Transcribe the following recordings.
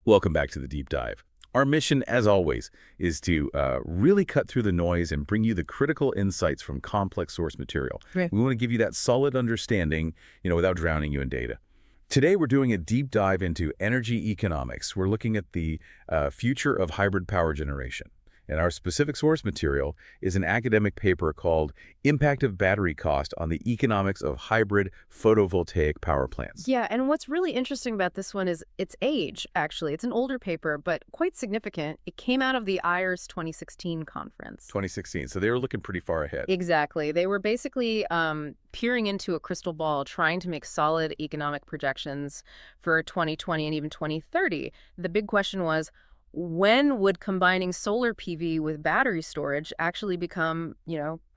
Welcome back to the Deep Dive. Our mission, as always, is to really cut through the noise and bring you the critical insights from complex source material. Right. We want to give you that solid understanding, without drowning you in data. Today, we're doing a deep dive into energy economics. We're looking at the future of hybrid power generation. And our specific source material is an academic paper called Impact of Battery Cost on the Economics of Hybrid Photovoltaic Power Plants. Yeah, and what's really interesting about this one is its age, actually. It's an older paper, but quite significant. It came out of the IRES 2016 conference. 2016, so they were looking pretty far ahead. Exactly. They were basically peering into a crystal ball, trying to make solid economic projections for 2020 and even 2030. The big question was, when would combining solar PV with battery storage actually become,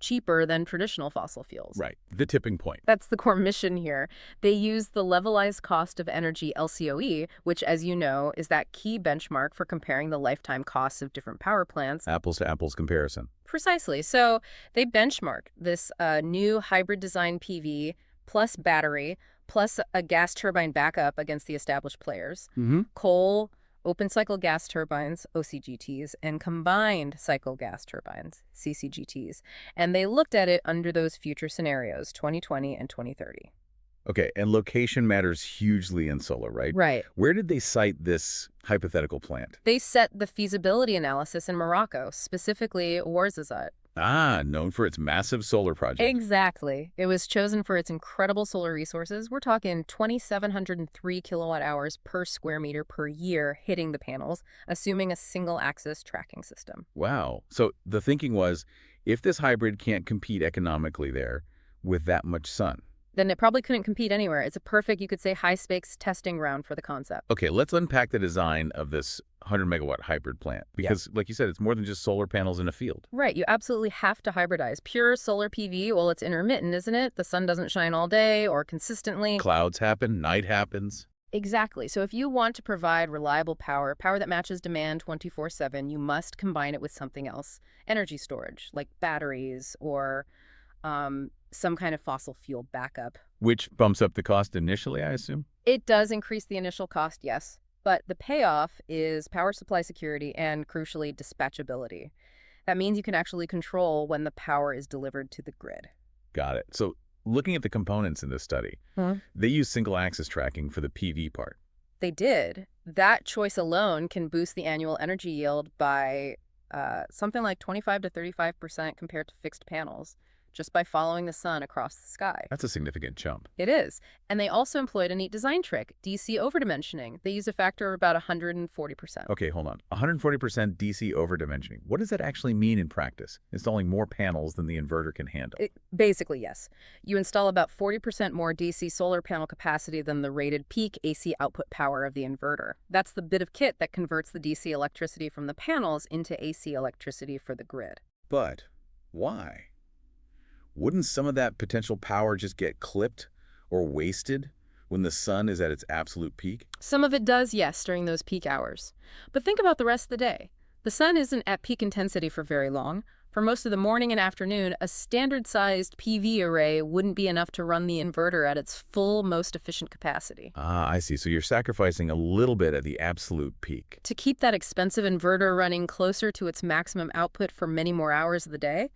cheaper than traditional fossil fuels? Right, the tipping point. That's the core mission here. They use the levelized cost of energy, LCOE, which, as you know, is that key benchmark for comparing the lifetime costs of different power plants. Apples to apples comparison. Precisely. So they benchmark this new hybrid design PV plus battery plus a gas turbine backup against the established players. Coal, open cycle gas turbines, OCGTs, and combined cycle gas turbines, CCGTs. And they looked at it under those future scenarios, 2020 and 2030. Okay, and location matters hugely in solar, right? Right. Where did they cite this hypothetical plant? They set the feasibility analysis in Morocco, specifically Ouarzazate. Ah, known for its massive solar project. Exactly. It was chosen for its incredible solar resources. We're talking 2,703 kilowatt hours per square meter per year hitting the panels, assuming a single-axis tracking system. Wow. So the thinking was, if this hybrid can't compete economically there with that much sun. Then it probably couldn't compete anywhere. It's a perfect, you could say, high-stakes testing ground for the concept. Okay, let's unpack the design of this 100-megawatt hybrid plant. Because, like you said, it's more than just solar panels in a field. Right. You absolutely have to hybridize. Pure solar PV, well, it's intermittent, isn't it? The sun doesn't shine all day or consistently. Clouds happen, night happens. Exactly. So if you want to provide reliable power that matches demand 24/7, you must combine it with something else. Energy storage, like batteries or some kind of fossil fuel backup. Which bumps up the cost initially, I assume? It does increase the initial cost, yes. But the payoff is power supply security and, crucially, dispatchability. That means you can actually control when the power is delivered to the grid. Got it. So looking at the components in this study, they use single-axis tracking for the PV part. They did. That choice alone can boost the annual energy yield by something like 25 to 35% compared to fixed panels, just by following the sun across the sky. That's a significant jump. It is. And they also employed a neat design trick, DC overdimensioning. They use a factor of about 140%. Okay, hold on. 140% DC overdimensioning. What does that actually mean in practice? Installing more panels than the inverter can handle. Basically, yes. You install about 40% more DC solar panel capacity than the rated peak AC output power of the inverter. That's the bit of kit that converts the DC electricity from the panels into AC electricity for the grid. But why? Wouldn't some of that potential power just get clipped or wasted when the sun is at its absolute peak? Some of it does, yes, during those peak hours. But think about the rest of the day. The sun isn't at peak intensity for very long. For most of the morning and afternoon, a standard-sized PV array wouldn't be enough to run the inverter at its full, most efficient capacity. Ah, I see. So you're sacrificing a little bit at the absolute peak. To keep that expensive inverter running closer to its maximum output for many more hours of the day,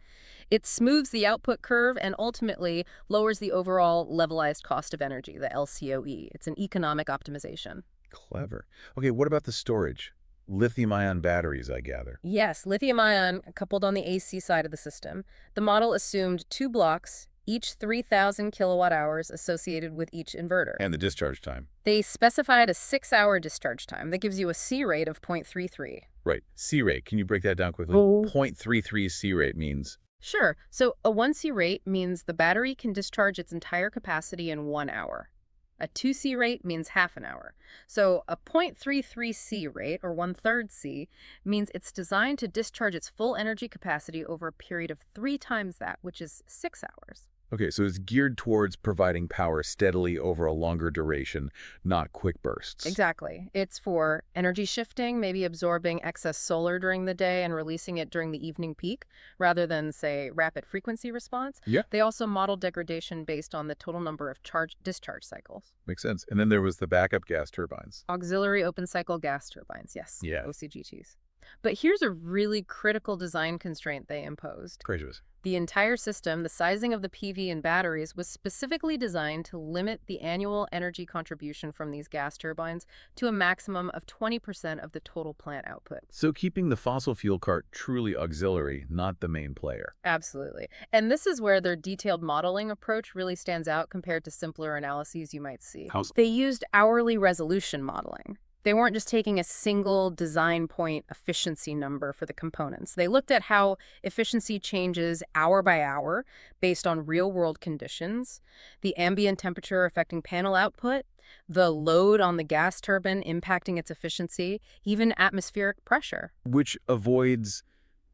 it smooths the output curve and ultimately lowers the overall levelized cost of energy, the LCOE. It's an economic optimization. Clever. Okay, what about the storage? Lithium-ion batteries, I gather. Yes, lithium-ion coupled on the AC side of the system. The model assumed 2 blocks, each 3,000 kilowatt hours associated with each inverter. And the discharge time. They specified a 6-hour discharge time. That gives you a C rate of 0.33. Right. C rate. Can you break that down quickly? 0.33 C rate means? Sure. So a 1C rate means the battery can discharge its entire capacity in 1 hour. A 2C rate means half an hour. So a 0.33 C rate, or 1/3 C, means it's designed to discharge its full energy capacity over a period of 3 times that, which is 6 hours. Okay, so it's geared towards providing power steadily over a longer duration, not quick bursts. Exactly. It's for energy shifting, maybe absorbing excess solar during the day and releasing it during the evening peak, rather than, say, rapid frequency response. Yeah, They also model degradation based on the total number of charge-discharge cycles. makes sense. And then there was the backup gas turbines. Auxiliary open cycle gas turbines, yes, Yeah. OCGTs. But here's a really critical design constraint they imposed. Gracious. The entire system, the sizing of the PV and batteries, was specifically designed to limit the annual energy contribution from these gas turbines to a maximum of 20% of the total plant output. So keeping the fossil fuel cart truly auxiliary, not the main player. Absolutely. And this is where their detailed modeling approach really stands out compared to simpler analyses you might see. How so? They used hourly resolution modeling. They weren't just taking a single design point efficiency number for the components. They looked at how efficiency changes hour by hour based on real-world conditions, the ambient temperature affecting panel output, the load on the gas turbine impacting its efficiency, even atmospheric pressure. Which avoids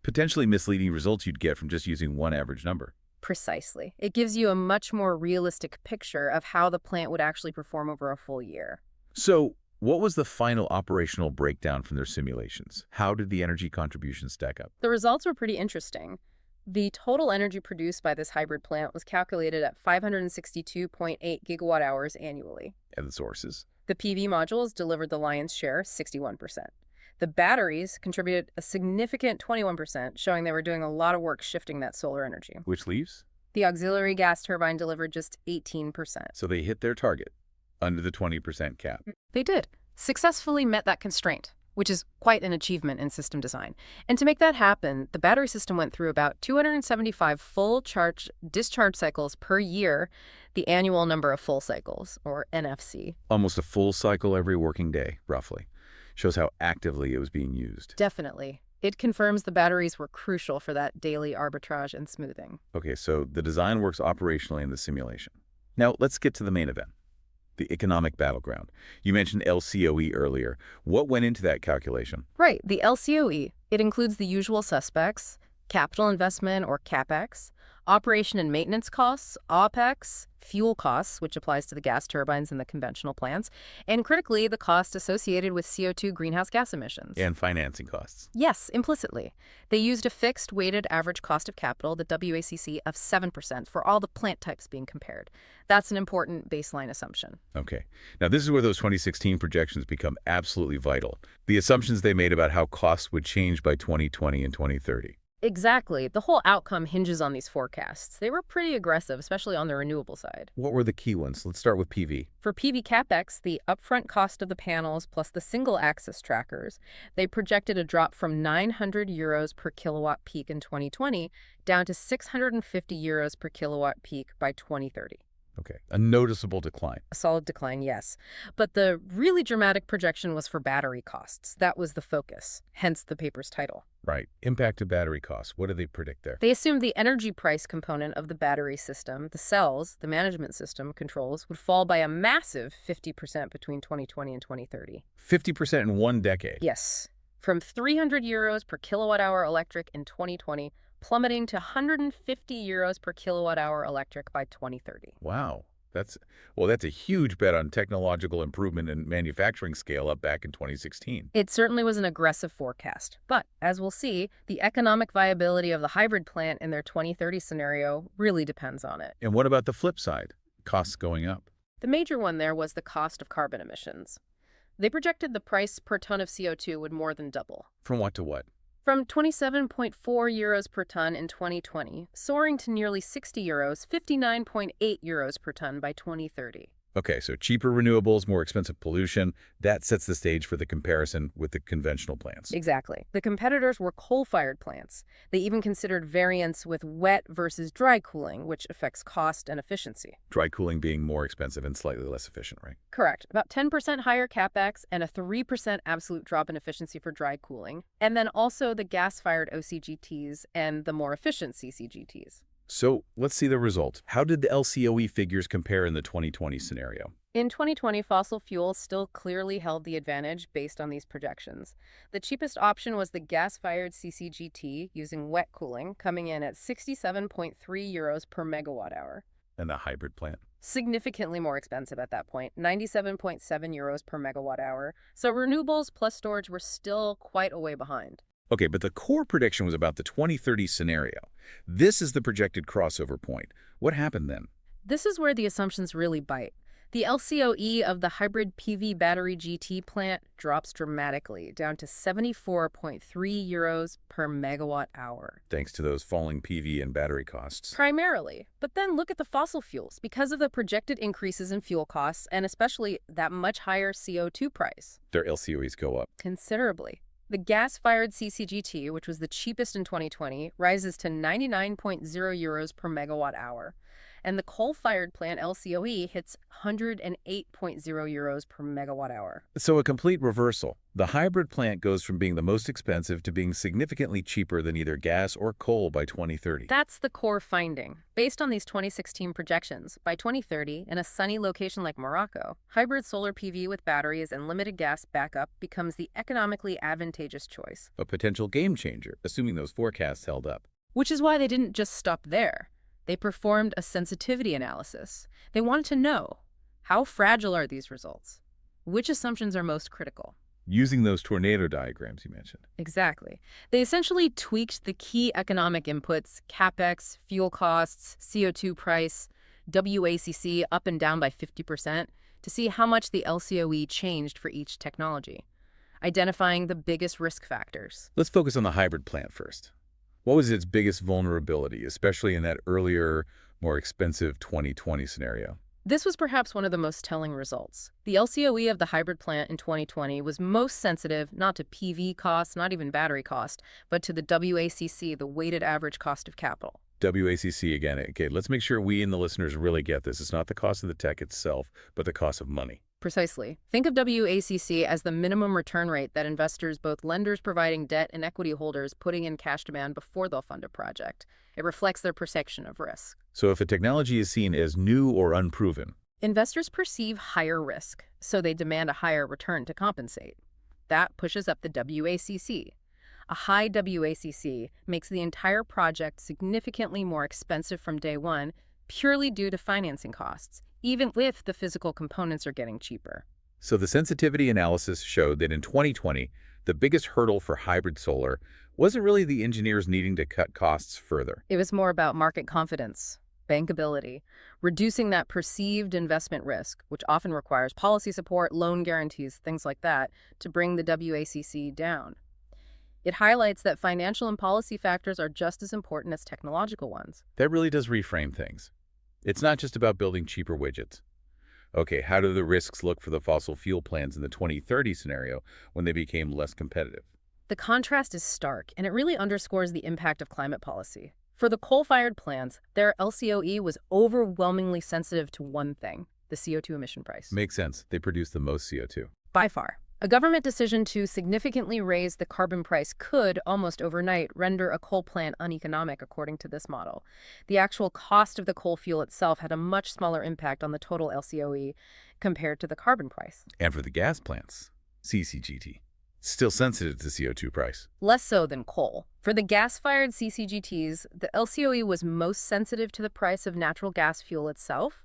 potentially misleading results you'd get from just using one average number. Precisely. It gives you a much more realistic picture of how the plant would actually perform over a full year. So what was the final operational breakdown from their simulations? How did the energy contributions stack up? The results were pretty interesting. The total energy produced by this hybrid plant was calculated at 562.8 gigawatt hours annually. And the sources? The PV modules delivered the lion's share, 61%. The batteries contributed a significant 21%, showing they were doing a lot of work shifting that solar energy. Which leaves? The auxiliary gas turbine delivered just 18%. So they hit their target, under the 20% cap. They did. Successfully met that constraint, which is quite an achievement in system design. And to make that happen, the battery system went through about 275 full discharge cycles per year, the annual number of full cycles, or NFC. Almost a full cycle every working day, roughly. Shows how actively it was being used. Definitely. It confirms the batteries were crucial for that daily arbitrage and smoothing. Okay, so the design works operationally in the simulation. Now, let's get to the main event. The economic battleground. You mentioned LCOE earlier. What went into that calculation? Right, the LCOE. It includes the usual suspects, capital investment or CapEx, operation and maintenance costs, OpEx, fuel costs, which applies to the gas turbines and the conventional plants, and critically, the cost associated with CO2 greenhouse gas emissions. And financing costs. Yes, implicitly. They used a fixed weighted average cost of capital, the WACC, of 7% for all the plant types being compared. That's an important baseline assumption. Okay. Now, this is where those 2016 projections become absolutely vital. The assumptions they made about how costs would change by 2020 and 2030. Exactly. The whole outcome hinges on these forecasts. They were pretty aggressive, especially on the renewable side. What were the key ones? Let's start with PV. For PV CapEx, the upfront cost of the panels plus the single-axis trackers, they projected a drop from 900 euros per kilowatt peak in 2020 down to 650 euros per kilowatt peak by 2030. Okay. A noticeable decline. A solid decline, yes. But the really dramatic projection was for battery costs. That was the focus, hence the paper's title. Right. Impact to battery costs. What do they predict there? They assumed the energy price component of the battery system, the cells, the management system controls, would fall by a massive 50% between 2020 and 2030. 50% in one decade. Yes. From 300 euros per kilowatt hour electric in 2020, plummeting to 150 euros per kilowatt hour electric by 2030. Wow. That's a huge bet on technological improvement and manufacturing scale up back in 2016. It certainly was an aggressive forecast. But, as we'll see, the economic viability of the hybrid plant in their 2030 scenario really depends on it. And what about the flip side? Costs going up. The major one there was the cost of carbon emissions. They projected the price per ton of CO2 would more than double. From what to what? From 27.4 euros per ton in 2020, soaring to nearly 60 euros, 59.8 euros per ton by 2030. Okay, so cheaper renewables, more expensive pollution. That sets the stage for the comparison with the conventional plants. Exactly. The competitors were coal-fired plants. They even considered variants with wet versus dry cooling, which affects cost and efficiency. Dry cooling being more expensive and slightly less efficient, right? Correct. About 10% higher CapEx and a 3% absolute drop in efficiency for dry cooling. And then also the gas-fired OCGTs and the more efficient CCGTs. So let's see the result. How did the LCOE figures compare in the 2020 scenario? In 2020, fossil fuels still clearly held the advantage based on these projections. The cheapest option was the gas-fired CCGT using wet cooling, coming in at 67.3 euros per megawatt hour. And the hybrid plant. Significantly more expensive at that point, 97.7 euros per megawatt hour. So renewables plus storage were still quite a way behind. Okay, but the core prediction was about the 2030 scenario. This is the projected crossover point. What happened then? This is where the assumptions really bite. The LCOE of the hybrid PV battery GT plant drops dramatically, down to 74.3 euros per megawatt hour. Thanks to those falling PV and battery costs. Primarily. But then look at the fossil fuels. Because of the projected increases in fuel costs, and especially that much higher CO2 price. Their LCOEs go up. Considerably. The gas-fired CCGT, which was the cheapest in 2020, rises to 99.0 euros per megawatt hour. And the coal-fired plant LCOE hits 108.0 euros per megawatt hour. So a complete reversal. The hybrid plant goes from being the most expensive to being significantly cheaper than either gas or coal by 2030. That's the core finding. Based on these 2016 projections, by 2030, in a sunny location like Morocco, hybrid solar PV with batteries and limited gas backup becomes the economically advantageous choice. A potential game changer, assuming those forecasts held up. Which is why they didn't just stop there. They performed a sensitivity analysis. They wanted to know, how fragile are these results? Which assumptions are most critical? Using those tornado diagrams you mentioned. Exactly. They essentially tweaked the key economic inputs, capex, fuel costs, CO2 price, WACC up and down by 50% to see how much the LCOE changed for each technology, identifying the biggest risk factors. Let's focus on the hybrid plant first. What was its biggest vulnerability, especially in that earlier, more expensive 2020 scenario? This was perhaps one of the most telling results. The LCOE of the hybrid plant in 2020 was most sensitive not to PV cost, not even battery cost, but to the WACC, the weighted average cost of capital. WACC again. Okay, let's make sure we and the listeners really get this. It's not the cost of the tech itself, but the cost of money. Precisely. Think of WACC as the minimum return rate that investors, both lenders providing debt and equity holders, putting in cash demand before they'll fund a project. It reflects their perception of risk. So if a technology is seen as new or unproven, investors perceive higher risk, so they demand a higher return to compensate. That pushes up the WACC. A high WACC makes the entire project significantly more expensive from day one, purely due to financing costs, even if the physical components are getting cheaper. So the sensitivity analysis showed that in 2020, the biggest hurdle for hybrid solar wasn't really the engineers needing to cut costs further. It was more about market confidence, bankability, reducing that perceived investment risk, which often requires policy support, loan guarantees, things like that, to bring the WACC down. It highlights that financial and policy factors are just as important as technological ones. That really does reframe things. It's not just about building cheaper widgets. Okay, how do the risks look for the fossil fuel plants in the 2030 scenario when they became less competitive? The contrast is stark, and it really underscores the impact of climate policy. For the coal-fired plants, their LCOE was overwhelmingly sensitive to one thing, the CO2 emission price. Makes sense. They produce the most CO2. By far. A government decision to significantly raise the carbon price could, almost overnight, render a coal plant uneconomic according to this model. The actual cost of the coal fuel itself had a much smaller impact on the total LCOE compared to the carbon price. And for the gas plants, CCGT, still sensitive to the CO2 price. Less so than coal. For the gas-fired CCGTs, the LCOE was most sensitive to the price of natural gas fuel itself.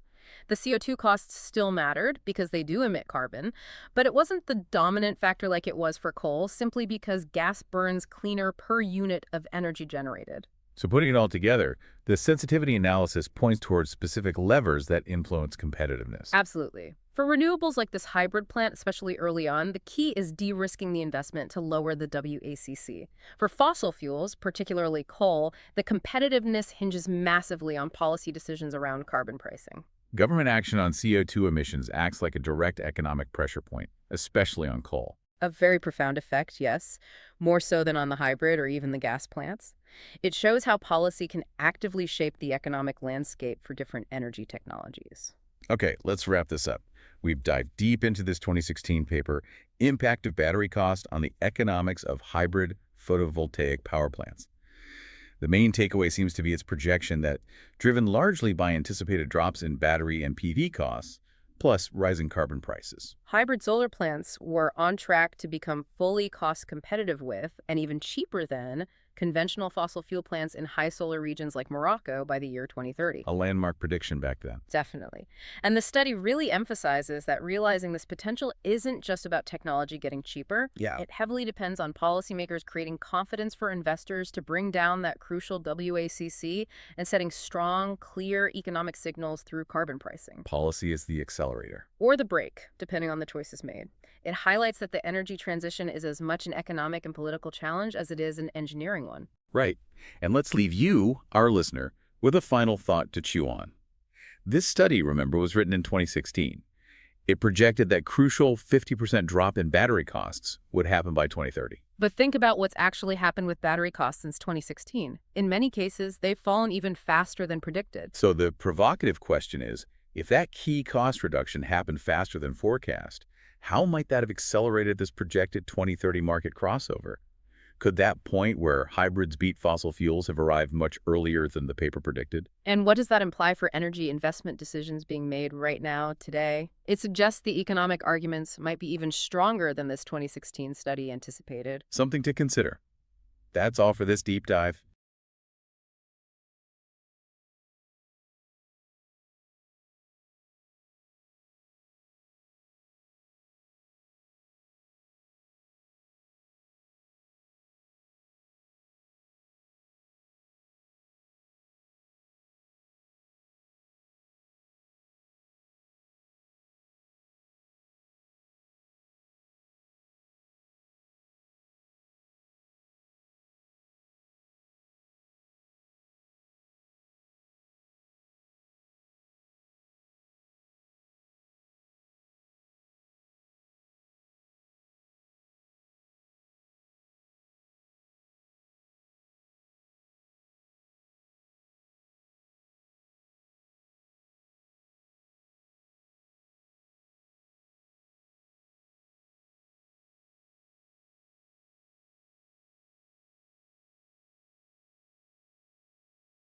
The CO2 costs still mattered because they do emit carbon, but it wasn't the dominant factor like it was for coal, simply because gas burns cleaner per unit of energy generated. So putting it all together, the sensitivity analysis points towards specific levers that influence competitiveness. Absolutely. For renewables like this hybrid plant, especially early on, the key is de-risking the investment to lower the WACC. For fossil fuels, particularly coal, the competitiveness hinges massively on policy decisions around carbon pricing. Government action on CO2 emissions acts like a direct economic pressure point, especially on coal. A very profound effect, yes, more so than on the hybrid or even the gas plants. It shows how policy can actively shape the economic landscape for different energy technologies. Okay, let's wrap this up. We've dived deep into this 2016 paper, Impact of Battery Cost on the Economics of Hybrid Photovoltaic Power Plants. The main takeaway seems to be its projection that, driven largely by anticipated drops in battery and PV costs, plus rising carbon prices. Hybrid solar plants were on track to become fully cost competitive with, and even cheaper than, conventional fossil fuel plants in high solar regions like Morocco by the year 2030. A landmark prediction back then. Definitely. And the study really emphasizes that realizing this potential isn't just about technology getting cheaper. Yeah. It heavily depends on policymakers creating confidence for investors to bring down that crucial WACC and setting strong, clear economic signals through carbon pricing. Policy is the accelerator. Or the brake, depending on the choices made. It highlights that the energy transition is as much an economic and political challenge as it is an engineering one. Right. And let's leave you, our listener, with a final thought to chew on. This study, remember, was written in 2016. It projected that crucial 50% drop in battery costs would happen by 2030. But think about what's actually happened with battery costs since 2016. In many cases, they've fallen even faster than predicted. So the provocative question is, if that key cost reduction happened faster than forecast, how might that have accelerated this projected 2030 market crossover? Could that point where hybrids beat fossil fuels have arrived much earlier than the paper predicted? And what does that imply for energy investment decisions being made right now, today? It suggests the economic arguments might be even stronger than this 2016 study anticipated. Something to consider. That's all for this deep dive.